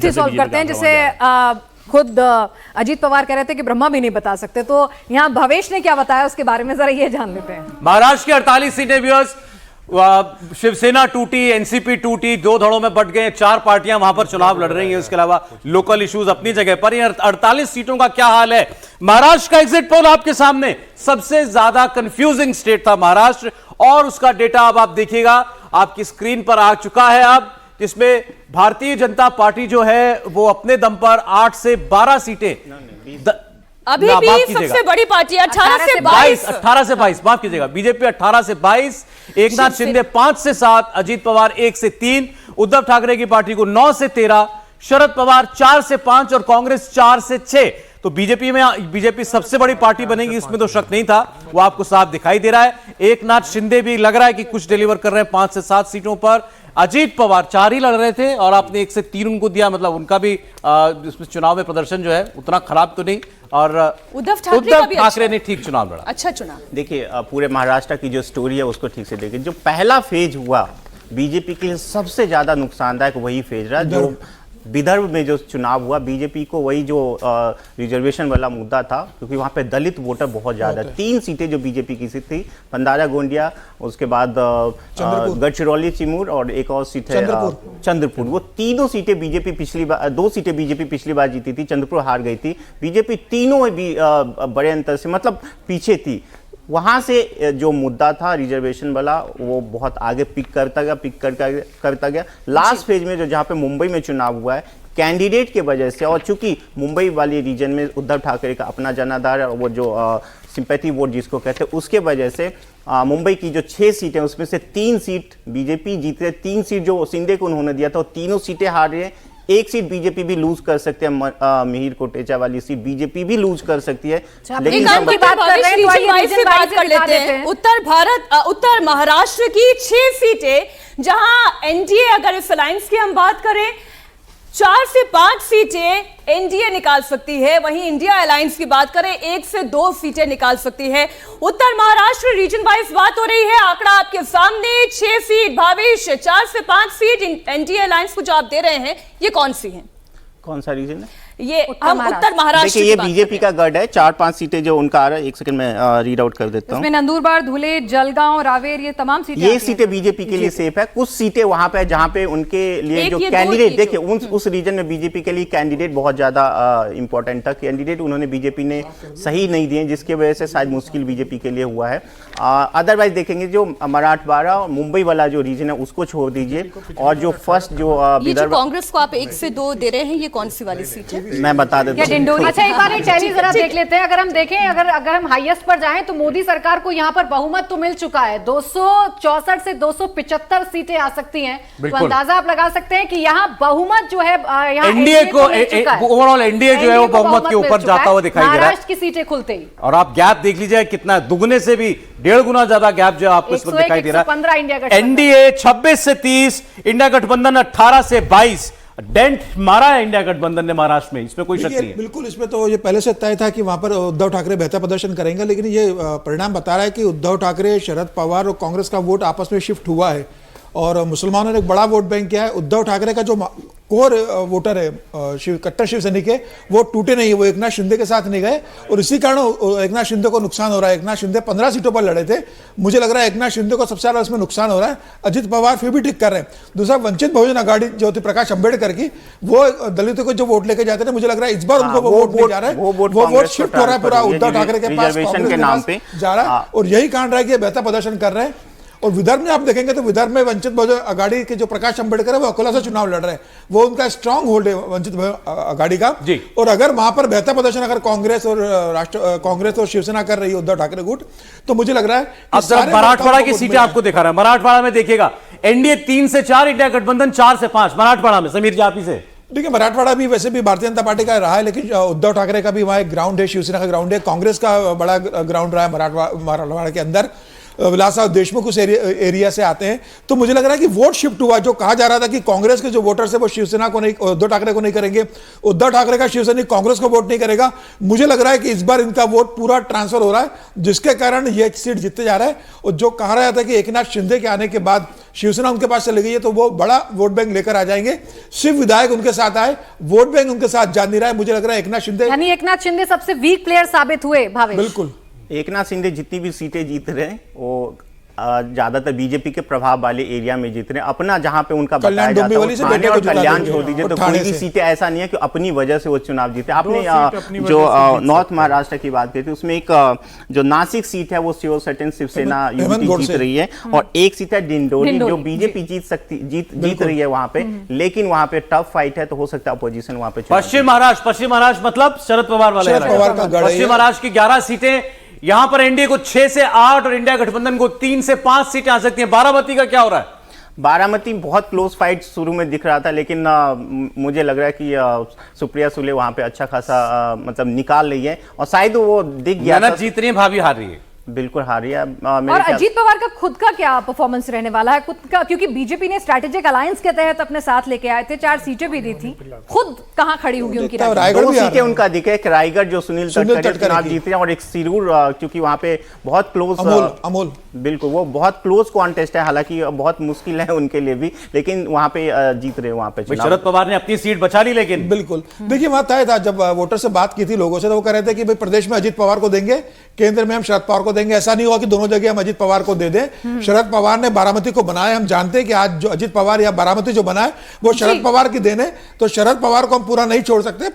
ही solve करते हैं, जिसे खुद अजीत पवार कह रहे थे कि ब्रह्मा भी नहीं बता सकते। तो यहाँ भवेश ने क्या बताया उसके बारे में जरा ये जान लेते हैं। महाराष्ट्र की 48 सीटें व्यूअर्स, शिवसेना टूटी, एनसीपी टूटी, दो धड़ों में बट गए, 4 पार्टियां वहां पर चुनाव लड़ रही हैं। इसके अलावा लोकल इश्यूज अपनी जगह पर। 48 सीटों का क्या हाल है? महाराष्ट्र का एग्जिट पोल आपके सामने, सबसे ज्यादा कंफ्यूजिंग स्टेट था महाराष्ट्र, और उसका डेटा अब आप देखिएगा, आपकी स्क्रीन पर आ चुका है अब, जिसमें भारतीय जनता पार्टी जो है वो अपने दम पर 8 से 12 सीटें अभी भी सबसे बड़ी पार्टी 18 से 22 माफ कीजिएगा, बीजेपी 18 से 22, एकनाथ शिंदे 5 से 7, अजीत पवार 1 से 3, उद्धव ठाकरे की पार्टी को 9 से 13, शरद पवार 4 से 5 और कांग्रेस 4 से 6। तो बीजेपी सबसे बड़ी पार्टी बनेगी, इसमें तो शक नहीं था, वो आपको साफ दिखाई दे रहा है। एकनाथ शिंदे भी लग रहा है कि कुछ डिलीवर कर रहे हैं 5 से 7 सीटों पर। अजीत पवार 4 ही लड़ रहे थे और आपने 1 से 3 उनको दिया, मतलब उनका भी इसमें चुनाव में प्रदर्शन जो है उतना खराब तो नहीं, और उद्धव ठाकरे ने ठीक चुनाव लड़ा, अच्छा चुनाव। देखिए, पूरे महाराष्ट्र की जो स्टोरी है उसको ठीक से देखिए। जो पहला फेज हुआ बीजेपी के लिए सबसे ज्यादा नुकसानदायक वही फेज रहा, जो विदर्भ में जो चुनाव हुआ। बीजेपी को वही जो रिजर्वेशन वाला मुद्दा था, क्योंकि वहाँ पे दलित वोटर बहुत ज़्यादा, 3 सीटें जो बीजेपी की थी, भंडारा गोंदिया, उसके बाद गढ़चिरौली चिमूर और एक और सीट है चंद्रपुर। वो तीनों सीटें बीजेपी पिछली बार, 2 सीटें बीजेपी पिछली बार जीती थी, चंद्रपुर हार गई थी। बीजेपी तीनों में भी बड़े अंतर से मतलब पीछे थी। वहां से जो मुद्दा था रिजर्वेशन वाला, वो बहुत आगे पिक करता गया। लास्ट फेज में जो जहां पे मुंबई में चुनाव हुआ है, कैंडिडेट के वजह से, और चूंकि मुंबई वाली रीजन में उद्धव ठाकरे का अपना जनाधार है, वो जो सिंपैथी वोट जिसको कहते हैं, उसके वजह से मुंबई की जो 6 सीटें उसमें से 3 सीट बीजेपी जीते, 3 सीट जो शिंदे को उन्होंने दिया था, वो तीनों सीटें हार रही है। 1 सीट बीजेपी भी लूज कर सकते हैं, मिहिर कोटेचा वाली सीट बीजेपी भी लूज कर सकती है। लेकिन बात कर लेते हैं। उत्तर महाराष्ट्र की 6 सीटें, जहां एनडीए, अगर इस अलायंस की हम बात करें, 4 से 5 सीटें एनडीए निकाल सकती है, वहीं इंडिया अलायंस की बात करें 1 से 2 सीटें निकाल सकती है। उत्तर महाराष्ट्र रीजन वाइज बात हो रही है, आंकड़ा आपके सामने, 6 सीट भावेश, 4 से 5 सीट एनडीए अलायंस को जो आप दे रहे हैं, ये कौन सी है? कौन सा रीजन है ये? हम उत्तर महाराष्ट्र, देखिए ये बीजेपी का गढ़ है, 4-5 सीटें जो उनका आ रहा है। 1 सेकंड में रीड आउट कर देता हूँ। नंदुरबार, धुले, जलगांव, रावेर, ये तमाम सीटें, ये सीटें बीजेपी के लिए सेफ है। कुछ सीटें वहां पे जहां पे उनके लिए जो कैंडिडेट, देखिए उस रीजन में बीजेपी के लिए कैंडिडेट बहुत ज्यादा इंपॉर्टेंट था। कैंडिडेट उन्होंने बीजेपी ने सही नहीं दिए, जिसकी वजह से शायद मुश्किल बीजेपी के लिए हुआ है। अदरवाइज देखेंगे जो मराठवाड़ा और मुंबई वाला जो रीजन है उसको छोड़ दीजिए, और जो फर्स्ट जो कांग्रेस को आप 1 से 2 दे रहे हैं, ये कौन सी वाली सीट है? मैं बता देता हूँ। अच्छा, एक बार टैली जरा देख लेते हैं। अगर हम देखें, अगर हम हाईएस्ट पर जाएं, तो मोदी सरकार को यहाँ पर बहुमत तो मिल चुका है, 264 से 275 सीटें आ सकती हैं। तो अंदाजा आप लगा सकते हैं कि यहाँ बहुमत जो है, यहाँ एनडीए को ओवरऑल एनडीए जो है वो बहुमत के ऊपर जाता हुआ दिखाई दे रहा है। महाराष्ट्र की सीटें खुलते ही, और आप गैप देख लीजिए कितना, दुगने से भी 1.5 गुना ज्यादा गैप जो आपको इस वक्त दिखाई दे रहा है। एनडीए 26 से 30, इंडिया गठबंधन 18 से 22, डेंट मारा है इंडिया गठबंधन ने महाराष्ट्र में, इसमें कोई शक नहीं है। बिल्कुल, इसमें तो ये पहले से तय था कि वहां पर उद्धव ठाकरे बेहतर प्रदर्शन करेंगे, लेकिन ये परिणाम बता रहा है कि उद्धव ठाकरे, शरद पवार और कांग्रेस का वोट आपस में शिफ्ट हुआ है, और मुसलमानों ने एक बड़ा वोट बैंक किया है। उद्धव ठाकरे का जो कोर वोटर है, कट्टर शिव सैनिक है, वो टूटे नहीं है, वो एकनाथ शिंदे के साथ नहीं गए, और इसी कारण एकनाथ शिंदे को नुकसान हो रहा है। एकनाथ शिंदे 15 सीटों पर लड़े थे, मुझे लग रहा है एकनाथ शिंदे को सबसे ज्यादा इसमें नुकसान हो रहा है। अजित पवार फिर भी ठीक कर रहे हैं। दूसरा, वंचित बहुजन आघाड़ी जो थी प्रकाश अंबेडकर की, वो दलितों को जो वोट लेके जाते थे, मुझे लग रहा है इस बार उनको वो वोट नहीं जा रहा है, वो वोट शिफ्ट हो रहा है पूरा उद्धव ठाकरे के पास, कांग्रेस के नाम पे जा रहा है, और यही कारण रहा है कि बेहतर प्रदर्शन कर रहे हैं। और विदर्भ में आप देखेंगे तो विदर्भ में वंचित बहुजन आघाड़ी के जो प्रकाश अंबेडकर है, वो अकोला से चुनाव लड़ रहे हैं, वो उनका स्ट्रांग होल्ड है वंचित आघाड़ी का। और अगर वहां पर बेहतर प्रदर्शन अगर कांग्रेस और शिवसेना कर रही है, उद्धव ठाकरे गुट, तो मुझे लग रहा है मराठवाड़ा की सीटें आपको दिखा रहा है। मराठवाड़ा में देखिएगा एनडीए 3 से 4, इंडिया गठबंधन 4 से 5 मराठवाड़ा में। समीर जापी से देखिए, मराठवाड़ा भी वैसे भी भारतीय जनता पार्टी का रहा है, लेकिन उद्धव ठाकरे का भी वहां एक ग्राउंड है, शिवसेना का ग्राउंड है, कांग्रेस का बड़ा ग्राउंड रहा है मराठवाड़ा के अंदर। विलासराव देशमुख उस एरिया से आते हैं। तो मुझे लग रहा है कि वोट शिफ्ट हुआ। जो कहा जा रहा था कि कांग्रेस के जो वोटर्स है वो शिवसेना को नहीं, उद्धव ठाकरे को नहीं करेंगे, उद्धव ठाकरे का शिवसेना कांग्रेस को वोट नहीं करेगा, मुझे लग रहा है कि इस बार इनका वोट पूरा ट्रांसफर हो रहा है, जिसके कारण ये सीट जीतते जा रहा है। और जो कहा रहा था कि एकनाथ शिंदे के आने के बाद शिवसेना उनके पास चली गई है तो वो बड़ा वोट बैंक लेकर आ जाएंगे, सिर्फ विधायक उनके साथ आए, वोट बैंक उनके साथ जा नहीं रहा है। मुझे लग रहा है एकनाथ शिंदे, यानी एकनाथ शिंदे सबसे वीक प्लेयर साबित हुए भावेश। बिल्कुल एकनाथ शिंदे जितनी भी सीटें जीत रहे हैं वो ज्यादातर बीजेपी के प्रभाव वाले एरिया में जीत रहे हैं। अपना जहां पे उनका बताया जाता है ठाणे और कल्याण छोड़ दीजिए तो कोई भी सीटें ऐसा नहीं है कि अपनी वजह से वो चुनाव जीते। आपने जो नॉर्थ महाराष्ट्र की बात की थी उसमें एक जो नासिक सीट है वो श्योर सर्टेन शिवसेना जीत रही है और एक सीट है डिंडोरी जो बीजेपी जीत रही है वहां पे, लेकिन वहां पे टफ फाइट है तो हो सकता है अपोजिशन वहां पे। पश्चिम महाराष्ट्र मतलब शरद पवार वाले पश्चिम महाराष्ट्र की 11 सीटें, यहां पर एनडीए को 6 से 8 और इंडिया गठबंधन को 3 से 5 सीटें आ सकती हैं। बारामती का क्या हो रहा है? बारामती बहुत क्लोज फाइट शुरू में दिख रहा था, लेकिन मुझे लग रहा है कि सुप्रिया सुले वहां पे अच्छा खासा मतलब निकाल रही है और शायद वो दिख गया जीत रही है, भाभी हार रही है। बिल्कुल हारी है। और अजीत पवार का खुद का क्या परफॉर्मेंस रहने वाला है खुद का, क्योंकि बीजेपी ने स्ट्रैटेजिक अलायंस के तहत अपने साथ लेके आए थे, 4 सीटें भी दी थी, खुद कहां खड़ी होगी उनकी? दो सीटें उनका दिखे, एक रायगढ़ जो सुनील तटकरे चुनाव जीते हैं और एक सिरूर, क्योंकि वहां पे बहुत क्लोज अमोल बिल्कुल वो बहुत क्लोज कॉन्टेस्ट है, हालांकि बहुत मुश्किल है उनके लिए भी, लेकिन वहां पे जीत रहे वहां पे। शरद पवार ने अपनी सीट बचा ली, लेकिन बिल्कुल देखिए वहां तय था जब वोटर से बात की थी लोगों से तो वो कह रहे थे कि भाई प्रदेश में अजीत पवार को देंगे, केंद्र में हम शरद पवार को देंगे। ऐसा नहीं हुआ कि दोनों जगह हम अजीत पवार को दे दें। शरद पवार ने बारामती को बनाया, हम जानते हैं कि आज जो अजीत पवार या बारामती जो बना है वो शरद पवार की देन है, तो शरद पवार को हम पूरा नहीं छोड़ सकते।